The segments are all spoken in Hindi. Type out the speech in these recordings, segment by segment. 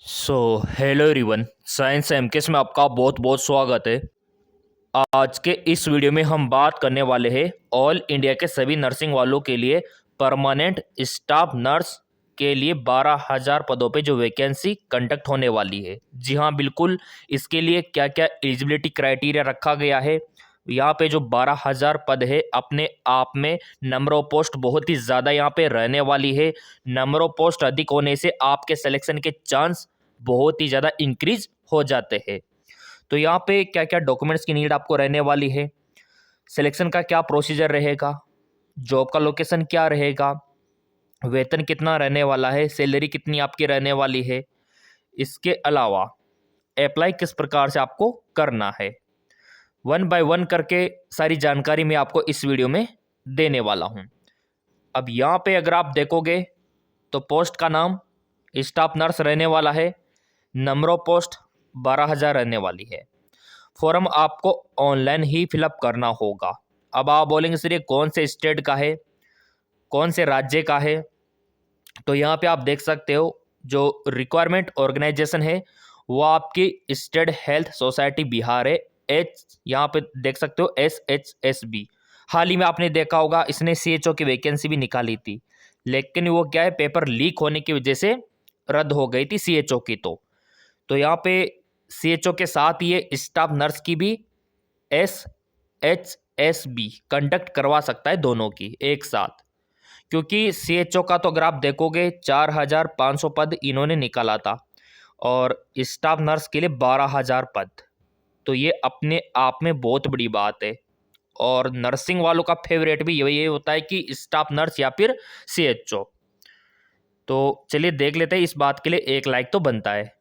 Hello everyone. साइंस एमकेएस में आपका बहुत बहुत स्वागत है। आज के इस वीडियो में हम बात करने वाले हैं ऑल इंडिया के सभी नर्सिंग वालों के लिए परमानेंट स्टाफ नर्स के लिए 12,000 पदों पे जो वैकेंसी कंडक्ट होने वाली है। जी हाँ, बिल्कुल। इसके लिए क्या क्या एलिजिबिलिटी क्राइटेरिया रखा गया है। यहाँ पे जो 12,000 पद है, अपने आप में नंबर ऑफ पोस्ट बहुत ही ज़्यादा यहाँ पे रहने वाली है। नंबर ऑफ पोस्ट अधिक होने से आपके सिलेक्शन के चांस बहुत ही ज़्यादा इंक्रीज हो जाते हैं। तो यहाँ पे क्या क्या डॉक्यूमेंट्स की नीड आपको रहने वाली है, सिलेक्शन का क्या प्रोसीजर रहेगा, जॉब का लोकेशन क्या रहेगा, वेतन कितना रहने वाला है, सैलरी कितनी आपकी रहने वाली है, इसके अलावा अप्लाई किस प्रकार से आपको करना है, वन बाय वन करके सारी जानकारी मैं आपको इस वीडियो में देने वाला हूँ। अब यहाँ पे अगर आप देखोगे तो पोस्ट का नाम स्टाफ नर्स रहने वाला है। नंबर ऑफ पोस्ट 12,000 रहने वाली है। फॉर्म आपको ऑनलाइन ही फिलअप करना होगा। अब आप बोलेंगे सर ये कौन से स्टेट का है, कौन से राज्य का है, तो यहाँ पे आप देख सकते हो जो रिक्वायरमेंट ऑर्गेनाइजेशन है वो आपकी स्टेट हेल्थ सोसाइटी बिहार है। यहाँ पे देख सकते हो SHSB। हाल ही में आपने देखा होगा इसने CHO की वैकेंसी भी निकाली थी, लेकिन वो क्या है, पेपर लीक होने की वजह से रद्द हो गई थी CHO की। तो यहाँ पे CHO के साथ ये स्टाफ नर्स की भी SHSB कंडक्ट करवा सकता है, दोनों की एक साथ। क्योंकि CHO का तो अगर आप देखोगे 4,500 पद इन्होंने निकाला था और स्टाफ नर्स के लिए 12,000 पद। तो ये अपने आप में बहुत बड़ी बात है। और नर्सिंग वालों का फेवरेट भी यही होता है कि स्टाफ नर्स या फिर CHO। तो चलिए देख लेते हैं, इस बात के लिए एक लाइक तो बनता है।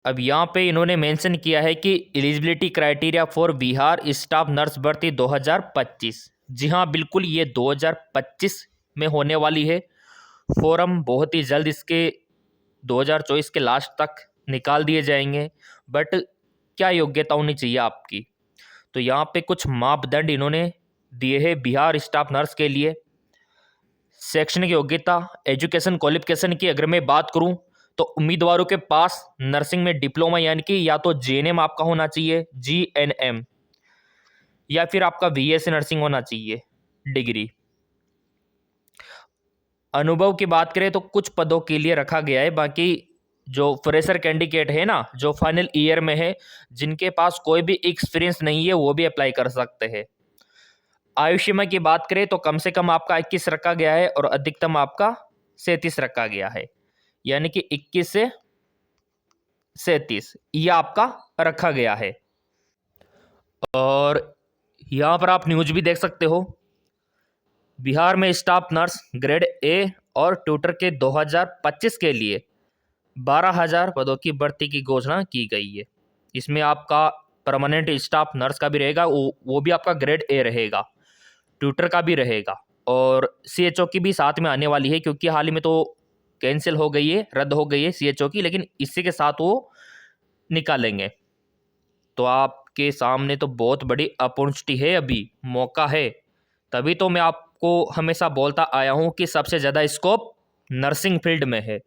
अब यहाँ पे इन्होंने मेंशन किया है कि eligibility criteria for Bihar staff nurse भर्ती 2025। जी हाँ, बिल्कुल, ये 2025 में होने वाली है। फॉर्म बहुत ही जल्द इसके 2024 के लास्ट तक निकाल दिए जाएंगे। बट क्या योग्यता होनी चाहिए आपकी, तो यहाँ पे कुछ मापदंड इन्होंने दिए हैं बिहार स्टाफ नर्स के लिए। शैक्षणिक योग्यता, एजुकेशन क्वालिफिकेशन की अगर मैं बात करूं तो उम्मीदवारों के पास नर्सिंग में डिप्लोमा यानी कि या तो JNM आपका होना चाहिए, GNM, या फिर आपका BSc नर्सिंग होना चाहिए डिग्री। अनुभव की बात करें तो कुछ पदों के लिए रखा गया है, बाकी जो फ्रेशर कैंडिडेट है ना, जो फाइनल ईयर में है, जिनके पास कोई भी एक्सपीरियंस नहीं है, वो भी अप्लाई कर सकते हैं। आयु सीमा की बात करें तो कम से कम आपका 21 रखा गया है और अधिकतम आपका 37 रखा गया है, यानी कि 21 से 37 ये आपका रखा गया है। और यहाँ पर आप न्यूज भी देख सकते हो, बिहार में स्टाफ नर्स ग्रेड A और ट्यूटर के 2025 के लिए 12,000 पदों की भर्ती की घोषणा की गई है। इसमें आपका परमानेंट स्टाफ नर्स का भी रहेगा, वो भी आपका ग्रेड A रहेगा, ट्यूटर का भी रहेगा, और CHO की भी साथ में आने वाली है, क्योंकि हाल ही में तो कैंसिल हो गई है, रद्द हो गई है CHO की, लेकिन इसी के साथ वो निकालेंगे। तो आपके सामने तो बहुत बड़ी अपॉर्चुनिटी है, अभी मौका है। तभी तो मैं आपको हमेशा बोलता आया हूँ कि सबसे ज़्यादा स्कोप नर्सिंग फील्ड में है।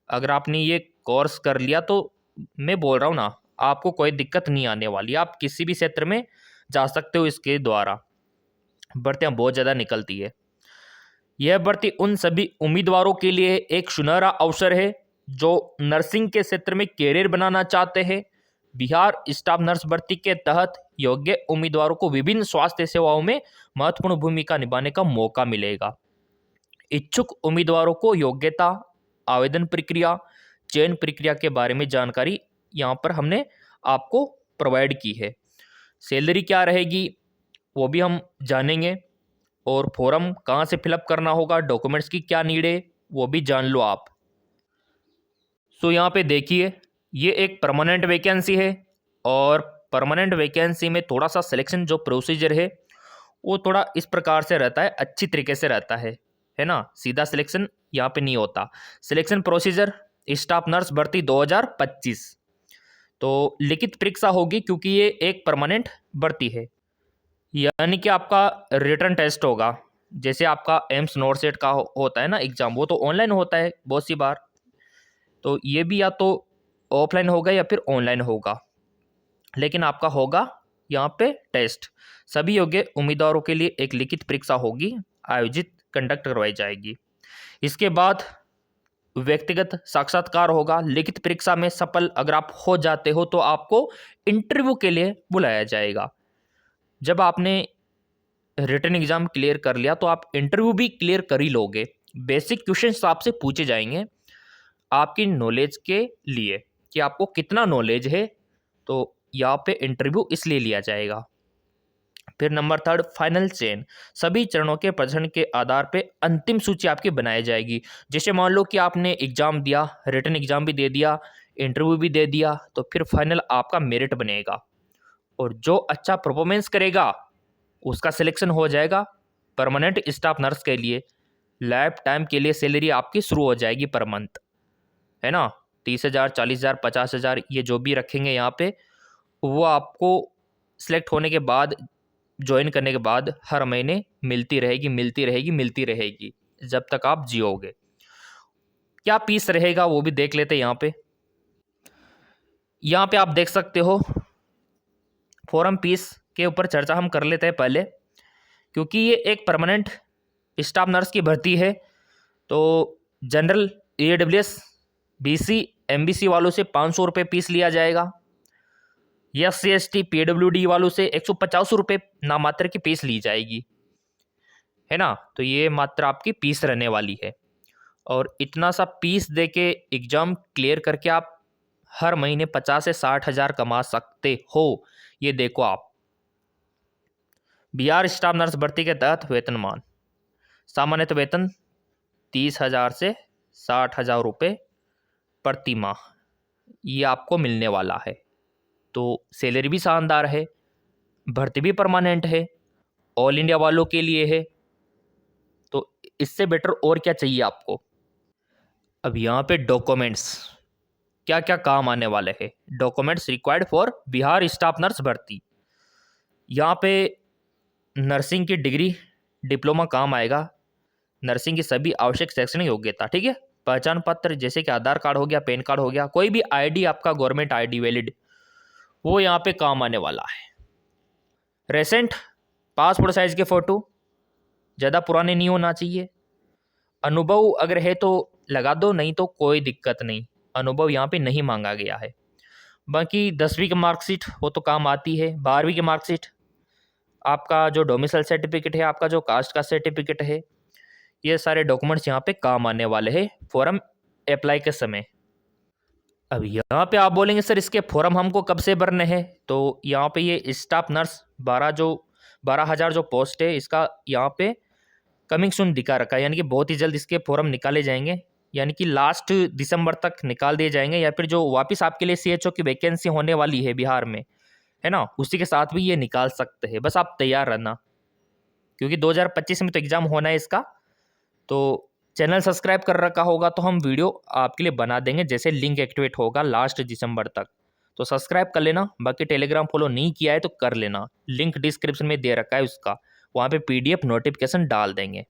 अगर आपने ये कोर्स कर लिया तो मैं बोल रहा हूँ ना, आपको कोई दिक्कत नहीं आने वाली। आप किसी भी क्षेत्र में जा सकते हो, इसके द्वारा भर्तियाँ बहुत ज़्यादा निकलती है। यह भर्ती उन सभी उम्मीदवारों के लिए एक सुनहरा अवसर है जो नर्सिंग के क्षेत्र में कैरियर बनाना चाहते हैं। बिहार स्टाफ नर्स भर्ती के तहत योग्य उम्मीदवारों को विभिन्न स्वास्थ्य सेवाओं में महत्वपूर्ण भूमिका निभाने का मौका मिलेगा। इच्छुक उम्मीदवारों को योग्यता, आवेदन प्रक्रिया, चयन प्रक्रिया के बारे में जानकारी यहाँ पर हमने आपको प्रोवाइड की है। सैलरी क्या रहेगी वो भी हम जानेंगे, और फॉर्म कहाँ से फिलअप करना होगा, डॉक्यूमेंट्स की क्या नीड है वो भी जान लो आप। सो यहाँ पे देखिए, ये एक परमानेंट वैकेंसी है, और परमानेंट वैकेंसी में थोड़ा सा सिलेक्शन जो प्रोसीजर है वो थोड़ा इस प्रकार से रहता है, अच्छी तरीके से रहता है ना। सीधा सिलेक्शन यहाँ पे नहीं होता। सिलेक्शन प्रोसीजर स्टाफ नर्स भर्ती 2025, तो लिखित परीक्षा होगी, क्योंकि ये एक परमानेंट भर्ती है। यानी कि आपका रिटर्न टेस्ट होगा, जैसे आपका एम्स नोटसेट का होता है ना एग्जाम, वो तो ऑनलाइन होता है बहुत सी बार। तो ये भी या तो ऑफलाइन होगा या फिर ऑनलाइन होगा, लेकिन आपका होगा यहाँ पे टेस्ट। सभी योग्य उम्मीदवारों के लिए एक लिखित परीक्षा होगी, आयोजित कंडक्ट करवाई जाएगी। इसके बाद व्यक्तिगत साक्षात्कार होगा। लिखित परीक्षा में सफल अगर आप हो जाते हो तो आपको इंटरव्यू के लिए बुलाया जाएगा। जब आपने रिटन एग्जाम क्लियर कर लिया तो आप इंटरव्यू भी क्लियर कर ही लोगे। बेसिक क्वेश्चंस आपसे पूछे जाएंगे आपकी नॉलेज के लिए कि आपको कितना नॉलेज है, तो यहाँ पे इंटरव्यू इसलिए लिया जाएगा। फिर नंबर 3, फाइनल चयन। सभी चरणों के प्रदर्शन के आधार पे अंतिम सूची आपकी बनाई जाएगी। जैसे मान लो कि आपने एग्जाम दिया, रिटन एग्जाम भी दे दिया, इंटरव्यू भी दे दिया, तो फिर फाइनल आपका मेरिट बनेगा और जो अच्छा परफॉर्मेंस करेगा उसका सिलेक्शन हो जाएगा परमानेंट स्टाफ नर्स के लिए। लाइफ टाइम के लिए सैलरी आपकी शुरू हो जाएगी पर मंथ, है ना। 30,000, 40,000, 50,000 ये जो भी रखेंगे यहाँ पे, वो आपको सिलेक्ट होने के बाद, ज्वाइन करने के बाद हर महीने मिलती रहेगी, मिलती रहेगी, मिलती रहेगी जब तक आप जियोगे। क्या फीस रहेगा वो भी देख लेते हैं यहाँ पे। यहाँ पे आप देख सकते हो फॉरम फीस के ऊपर चर्चा हम कर लेते हैं पहले, क्योंकि ये एक परमानेंट स्टाफ नर्स की भर्ती है। तो जनरल, EAWS, BC, MBC वालों से 500 रुपये फीस लिया जाएगा। SC ST PWD वालों से 150 रुपये नामात्र की फीस ली जाएगी, है ना। तो ये मात्र आपकी फीस रहने वाली है और इतना सा फीस दे के एग्ज़ाम क्लियर करके आप हर महीने 50 से 60 हज़ार कमा सकते हो। ये देखो आप, बिहार स्टाफ नर्स भर्ती के तहत वेतनमान, सामान्यतः वेतन 30,000 से 60,000 रुपये प्रति माह ये आपको मिलने वाला है। तो सैलरी भी शानदार है, भर्ती भी परमानेंट है, ऑल इंडिया वालों के लिए है, तो इससे बेटर और क्या चाहिए आपको। अब यहाँ पे डॉक्यूमेंट्स क्या क्या काम आने वाले हैं। Documents required for Bihar staff nurse भर्ती, यहाँ पे नर्सिंग की डिग्री, डिप्लोमा काम आएगा। नर्सिंग की सभी आवश्यक शैक्षणिक योग्यता, ठीक है। पहचान पत्र जैसे कि आधार कार्ड हो गया, पैन कार्ड हो गया, कोई भी आईडी आपका गवर्नमेंट आईडी वैलिड, वो यहाँ पे काम आने वाला है। रेसेंट पासपोर्ट साइज के फ़ोटो, ज़्यादा पुराने नहीं होना चाहिए। अनुभव अगर है तो लगा दो, नहीं तो कोई दिक्कत नहीं, अनुभव यहाँ पे नहीं मांगा गया है। बाकी 10वीं की मार्कशीट वो तो काम आती है। 12वीं की मार्कशीट, आपका जो डोमिसाइल सर्टिफिकेट है, आपका जो कास्ट का सर्टिफिकेट है, ये सारे डॉक्यूमेंट्स यहाँ पे काम आने वाले हैं फॉर्म अप्लाई के समय। अब यहाँ पे आप बोलेंगे सर इसके फॉर्म हमको कब से भरने हैं, तो यहाँ पे ये स्टाफ नर्स 12,000 जो पोस्ट है, इसका यहाँ पे कमिंग सून दिखा रखा है, यानी कि बहुत ही जल्द इसके फॉर्म निकाले जाएंगे, यानी कि लास्ट दिसंबर तक निकाल दिए जाएंगे, या फिर जो वापस आपके लिए CHO की वैकेंसी होने वाली है बिहार में, है ना, उसी के साथ भी ये निकाल सकते हैं। बस आप तैयार रहना, क्योंकि 2025 में तो एग्ज़ाम होना है इसका। तो चैनल सब्सक्राइब कर रखा होगा तो हम वीडियो आपके लिए बना देंगे जैसे लिंक एक्टिवेट होगा लास्ट दिसंबर तक, तो सब्सक्राइब कर लेना। बाकी टेलीग्राम फॉलो नहीं किया है तो कर लेना, लिंक डिस्क्रिप्शन में दे रखा है उसका, वहाँ पे PDF नोटिफिकेशन डाल देंगे।